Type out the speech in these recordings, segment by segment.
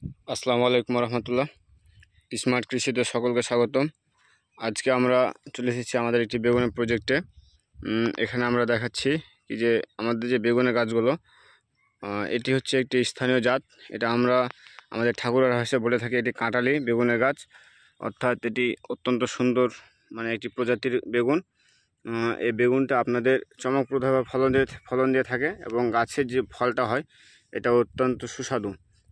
আসসালামু আলাইকুম রহমতুল্লাহ। স্মার্ট কৃষিতে সকলকে স্বাগতম। আজকে আমরা চলে এসেছি আমাদের একটি বেগুনের প্রজেক্টে। এখানে আমরা দেখাচ্ছি কি যে আমাদের যে বেগুনের গাছগুলো, এটি হচ্ছে একটি স্থানীয় জাত। এটা আমরা আমাদের ঠাকুরের ভাষায় বলে থাকি এটি কাঁটালি বেগুনের গাছ, অর্থাৎ এটি অত্যন্ত সুন্দর একটি প্রজাতির বেগুন। এই বেগুনটা আপনাদের চমকপ্রদভাবে ফলন দিয়ে থাকে এবং গাছের যে ফলটা হয় এটা অত্যন্ত সুস্বাদু।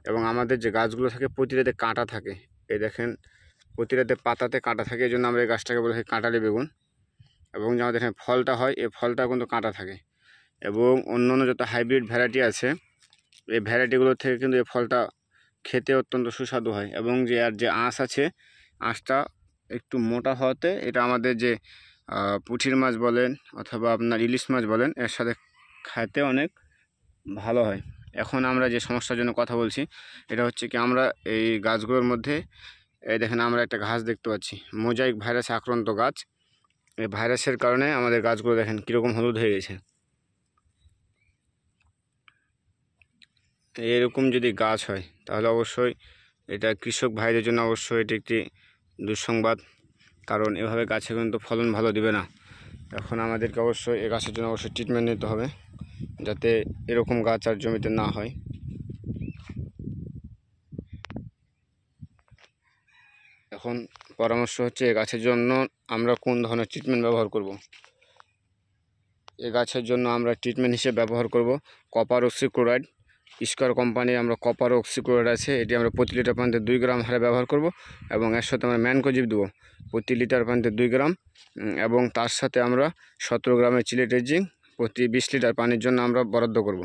এবং আমাদের যে গাছগুলো থাকে প্রতিটাতে কাঁটা থাকে, এই দেখেন প্রতিটাতে পাতাতে কাঁটা থাকে, এই জন্য আমরা এই গাছটাকে বলে থাকি কাঁটালি বেগুন। এবং যে আমাদের এখানে ফলটা হয় এই ফলটা কিন্তু কাঁটা থাকে। এবং অন্যান্য যত হাইব্রিড ভ্যারাইটি আছে এই ভ্যারাইটিগুলোর থেকে কিন্তু এই ফলটা খেতে অত্যন্ত সুস্বাদু হয়। এবং যে আঁশ আছে, আঁশটা একটু মোটা হওয়াতে এটা আমাদের যে পুঁটির মাছ বলেন অথবা আপনার ইলিশ মাছ বলেন, এর সাথে খাইতে অনেক ভালো হয়। এখন আমরা যে সমস্যার জন্য কথা বলছি এটা হচ্ছে কি, আমরা এই গাছগুলোর মধ্যে এই দেখেন আমরা একটা ঘাস দেখতে পাচ্ছি, মোজাইক ভাইরাসে আক্রান্ত গাছ। এই ভাইরাসের কারণে আমাদের গাছগুলো দেখেন কীরকম হলুদ হয়ে গেছে। এরকম যদি গাছ হয় তাহলে অবশ্যই এটা কৃষক ভাইদের জন্য অবশ্যই এটি একটি দুঃসংবাদ, কারণ এভাবে গাছে কিন্তু ফলন ভালো দিবে না। এখন আমাদেরকে অবশ্যই এই গাছের জন্য অবশ্যই ট্রিটমেন্ট নিতে হবে যাতে এরকম গাছ আর জমিতে না হয়। এখন পরামর্শ হচ্ছে এই গাছের জন্য আমরা কোন ধরনের ট্রিটমেন্ট ব্যবহার করব। এই গাছের জন্য আমরা ট্রিটমেন্ট হিসেবে ব্যবহার করব কপার অক্সিক্লোরাইড। স্কয়ার কোম্পানির আমরা কপার অক্সিক্লোরাইড আছে, এটি আমরা প্রতি লিটার পানিতে 2 গ্রাম হারে ব্যবহার করব। এবং এর সাথে আমরা ম্যানকোজিব দেবো প্রতি লিটার পানিতে 2 গ্রাম। এবং তার সাথে আমরা 17 গ্রামের চিলেটের জিঙ্ক প্রতি 20 লিটার পানির জন্য আমরা বরাদ্দ করব।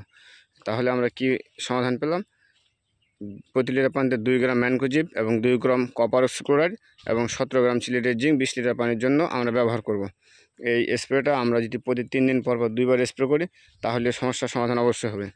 তাহলে আমরা কি সমাধান পেলাম? প্রতি লিটার পানিতে 2 গ্রাম ম্যানকোজিব এবং 2 গ্রাম কপার অক্সিক্লোরাইড এবং 17 গ্রাম চিলেটের জিঙ্ক 20 লিটার পানির জন্য আমরা ব্যবহার করব। এই স্প্রেটা আমরা যদি প্রতি 3 দিন পর 2বার স্প্রে করি তাহলে সমস্যার সমাধান অবশ্যই হবে।